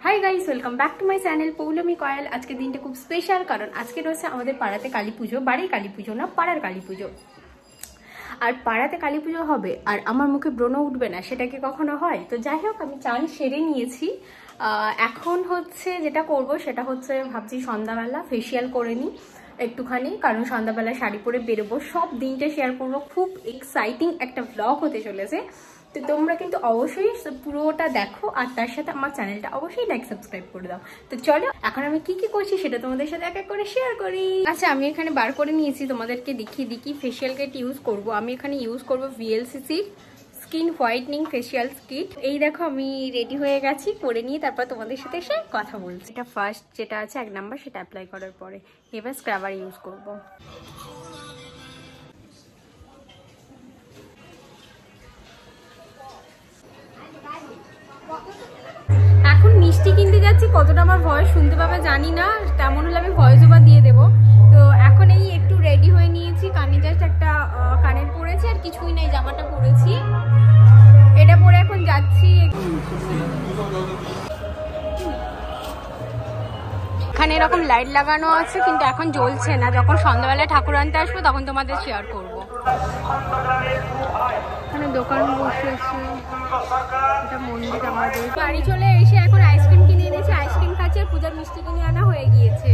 High guys, welcome back to my channel Poulami Koyal. আজকে দিনটা খুব স্পেশাল, কারণ আজকে রয়েছে আমাদের পাড়াতে কালী পুজো। বাড়ির কালী পুজো না, পাড়ার কালী পুজো। আর পাড়াতে কালী পুজো হবে আর আমার মুখে ব্রণ উঠবে না, সেটা কি কখনো হয়? তো যাই হোক, আমি চান সেরে নিয়েছি। এখন হচ্ছে যেটা করব সেটা হচ্ছে ভাবছি সন্ধ্যাবেলা ফেসিয়াল করে নিই একটুখানি, কারণ সন্ধ্যাবেলা শাড়ি পরে বেরোবো। সব দিনটা শেয়ার করবো, খুব এক্সাইটিং একটা ব্লগ হতে চলেছে। তো তোমরা কিন্তু অবশ্যই পুরোটা দেখো, আর তার সাথে আমার চ্যানেলটা অবশ্যই লাইক সাবস্ক্রাইব করে দাও। তো চলো, এখন আমি কি কি করছি সেটা তোমাদের সাথে এক এক করে শেয়ার করি। আচ্ছা, আমি এখানে বার করে নিয়েছি, তোমাদেরকে দেখিয়ে দিই ফেসিয়াল কিট ইউজ করব। আমি এখানে ইউজ করব VLCC skin whitening facial kit. এই দেখো, আমি রেডি হয়ে গেছি, করে নিয়ে তারপর তোমাদের সাথে এসে কথা বলছি। এটা ফার্স্ট যেটা আছে 1 নাম্বার, সেটা অ্যাপ্লাই করার পরে এবার স্ক্রাবার ইউজ করব। এখন মিষ্টি কিনতে যাচ্ছি, কতটা আমার ভয়েস শুনতে পাবে জানি না, তেমন হলে আমি ভয়েস ওভার দিয়ে দেবো। তো এখন এই একটু রেডি হয়ে নিয়েছি, কানে জাস্ট একটা কানের পরেছি, আর কিছুই নাই, জামাটা পরেছি, এটা পরে এখন যাচ্ছি। এখানে এরকম লাইট লাগানো আছে, কিন্তু এখন জ্বলছে না। যখন সন্ধ্যাবেলায় ঠাকুর আনতে আসবো তখন তোমাদের শেয়ার করবো। এখানে দোকান বসেছে, এটা মন্দির আমাদের। বাড়ি চলে এসে এখন আইসক্রিম কিনে এনেছি, আইসক্রিম খাচ্ছি, আর পূজার মিষ্টি কিনে আনা হয়ে গিয়েছে।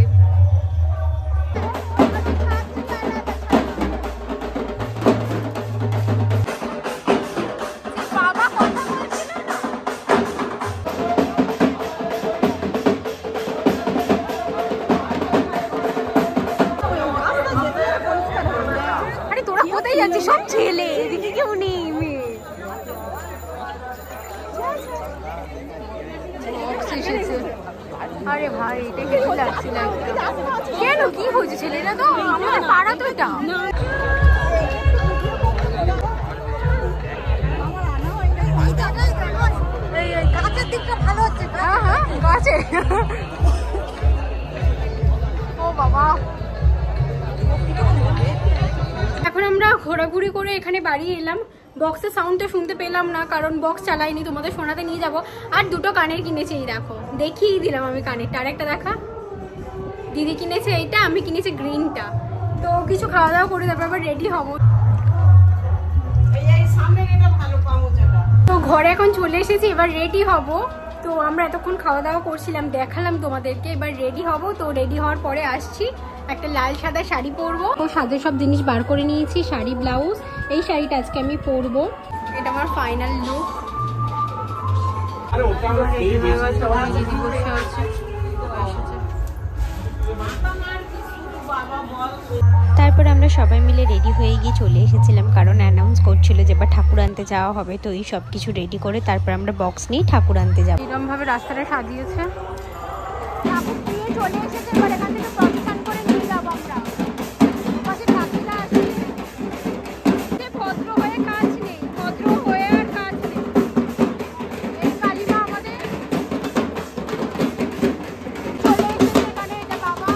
আরে তোরা কোথায় যাচ্ছিস? সব ছেলে, এদিকে কেউ নেই। আরে ভাই, এটা কিছু লাগছে না। কেন, কি হয়েছে? ছেলেরা তো আমাদের পাড়া, তো এটা গাছের দিকটা ভালো হচ্ছে। হ্যাঁ হ্যাঁ, গাছে। ও বাবা, এখন আমরা ঘোরাঘুরি করে এখানে বাড়ি এলাম। বক্সের সাউন্ডটা শুনতে পেলাম না, কারণ বক্স চালাইনি, তোমাদের শোনাতে নিয়ে যাব। আর দুটো কানের কিনেছি, এই দেখো, দেখিয়ে দিলাম আমি কানেরটা। আর একটা দেখা, দিদি কিনেছে এইটা, আমি কিনেছি গ্রিনটা। তো কিছু খাওয়া দাওয়া করে তারপর আবার রেডি হবো। তো ঘরে এখন চলে এসেছি, এবার রেডি হব। তো আমরা এতক্ষণ খাওয়া দাওয়া করছিলাম, দেখালাম তোমাদেরকে। এবার রেডি হব, তো রেডি হওয়ার পরে আসছি। একটা লাল সাদা শাড়ি পরবো, তো সাজের সব জিনিস বার করে নিয়েছি, শাড়ি ব্লাউজ। এই শাড়িটা আজকে আমি পরবো, এটা আমার ফাইনাল লুক। তারপর আমরা সবাই মিলে রেডি হয়ে গিয়ে চলে এসেছিলাম, কারণ অ্যানাউন্স করছিল যে এবার ঠাকুর আনতে যাওয়া হবে। তো এই সব কিছু রেডি করে তারপর আমরা বক্স নিয়ে ঠাকুর আনতে যাবো। এরকম ভাবে রাস্তাটা সাজিয়েছে, ঠাকুর নিয়ে চলে এসেছে। এবার এখান থেকে প্রস্থান করে নিয়ে যাবো আমরা। পাশে ঠাকুরা আছে, ভদ্র হয়ে কাজ নেই, ভদ্র হয়ে আর কাজ নেই। এই কালীমা আমাদের চলে এসেছে এখানে, এটা বাবা।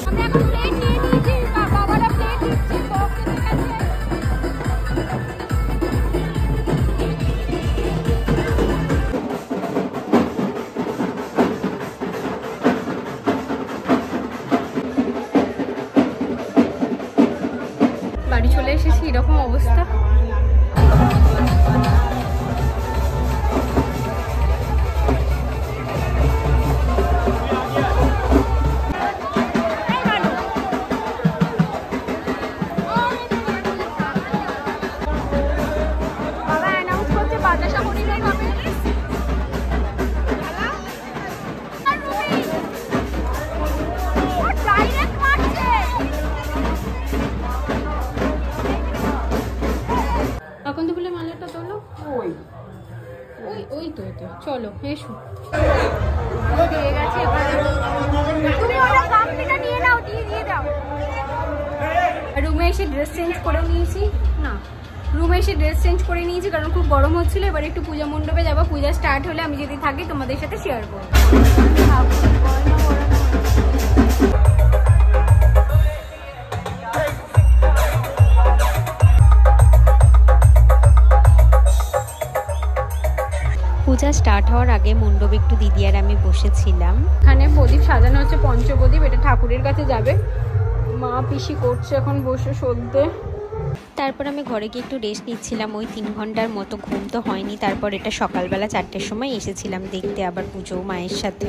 আমি এখন প্লেট নিয়ে নিয়েছি, বাবারা প্লেট দিচ্ছে, বক্স এসে গেছে। বাড়ি চলে এসেছি, এরকম অবস্থা। বাবা অ্যানাউন্স করছে বাতাসা হরিণের হবে। এখন তো বলে মালাটা তোলো, ওই ওই ওই তো, চলো এসো। দিয়ে গেছে, তুমি ওটা গামলিটা নিয়ে নাও, দিয়ে দাও। রুমে এসে ড্রেস চেঞ্জ করে নিয়েছি, কারণ খুব গরম হচ্ছিল। এবার একটু পূজা মণ্ডপে যাবো, পূজা স্টার্ট হলে আমি যদি থাকি তোমাদের সাথে শেয়ার করবো। পূজা স্টার্ট হওয়ার আগে মণ্ডপে একটু দিদি আর আমি বসেছিলাম। এখানে প্রদীপ সাজানো হচ্ছে, পঞ্চপ্রদীপ, এটা ঠাকুরের কাছে যাবে। মা পিসি করছে এখন বসে সদ্যে। তারপর আমি ঘরে গিয়ে একটু রেস্ট নিচ্ছিলাম, ওই 3 ঘন্টার মতো ঘুম তো হয়নি। তারপর এটা সকালবেলা 4টের সময় এসেছিলাম দেখতে আবার পুজো মায়ের সাথে।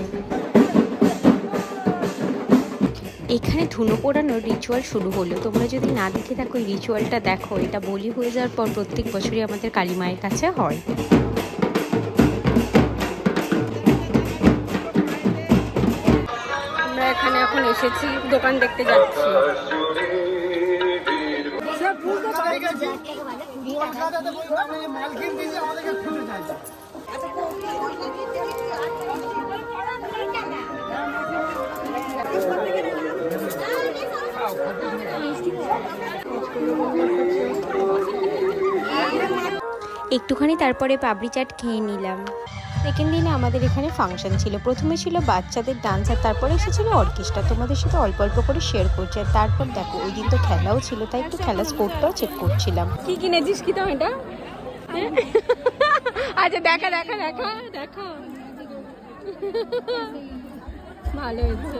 এখানে ধুনো পোড়ানোর রিচুয়াল শুরু হলো। তোমরা যদি না দেখে থাকো এই রিচুয়ালটা দেখো। এটা বলি হয়ে যাওয়ার পর প্রত্যেক বছরই আমাদের কালী মায়ের কাছে হয়। আমরা এখানে এখন এসেছি, দোকান দেখতে যাচ্ছি। একটুখানি তারপরে পাপড়ি চাট খেয়ে নিলাম। সেকেন্ড দিনে আমাদের এখানে ফাংশন ছিল। প্রথমে ছিল বাচ্চাদের ডান্স, আর তারপরে এসেছিল অর্কেস্ট্রা। তোমাদের সাথে অল্প অল্প করে শেয়ার করছি। আর তারপর দেখো ওই দিন তো খেলাও ছিল, তাই একটু খেলা স্পোর্টটাও চেক করছিলাম। কি কিনেছিস কি তো এটা? আচ্ছা দেখা দেখা দেখা দেখা, ভালো হয়েছে।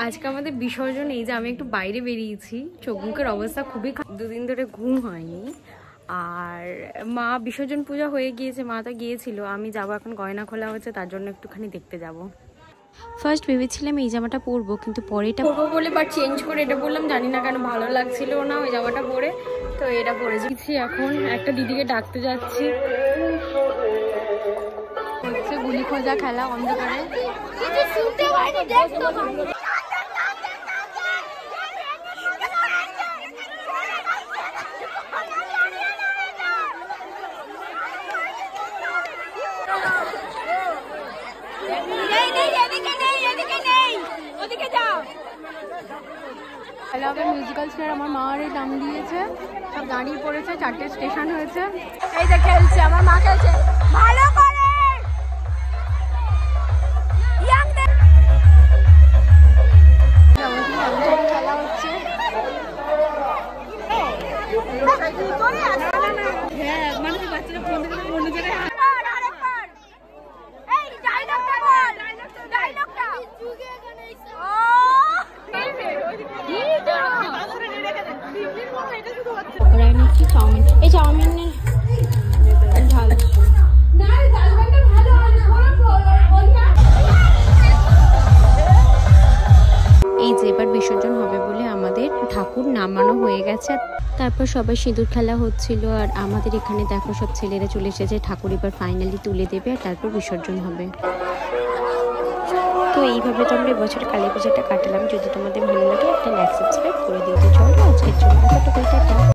আজকে আমাদের বিসর্জন, এই যে আমি একটু বাইরে বেরিয়েছি, চোখ মুখের অবস্থা খুবই খারাপ, 2 দিন ধরে ঘুম হয়নি। আর মা বিসর্জন পূজা হয়ে গিয়েছে, মা তো গিয়েছিল, আমি যাবো এখন, গয়না খোলা হচ্ছে, তার জন্য একটুখানি দেখতে যাব। ফার্স্ট ভেবেছিলাম এই জামাটা পরবো, কিন্তু পরে এটা পরবো বলে বাট চেঞ্জ করে এটা বললাম, জানি না কেন ভালো লাগছিল না ওই জামাটা পরে, তো এটা পরেছি। এখন একটা দিদিকে ডাকতে যাচ্ছি, হচ্ছে গুলি খোঁজা খেলা অন্ধকারে। খেলা হবে মিউজিক্যাল চেয়ার, আমার মার এই নাম দিয়েছে, সব দাঁড়িয়ে পড়েছে, 4টে স্টেশন হয়েছে, এই যে খেলছে, আমার মা খেলছে ভালো করে। খেলা হচ্ছে, হ্যাঁ মানে বাচ্চারা অন্য জায়গায়। ওরা নিচ্ছি চাউমিন, এই চাউমিনের ঝাল। এই যে এবার বিসর্জন হবে বলে আমাদের ঠাকুর নামানো হয়ে গেছে। তারপর সবাই সিঁদুর খেলা হচ্ছিল, আর আমাদের এখানে দেখো সব ছেলেরা চলে এসেছে, ঠাকুর এবার ফাইনালি তুলে দেবে আর তারপর বিসর্জন হবে। তো এইভাবে তো আমরা এবছর কালী পূজাটা কাটালাম। যদি তোমাদের ভালো লাগে একটা লাইক সাবস্ক্রাইব করে দিতে। চলো আজকের জন্য।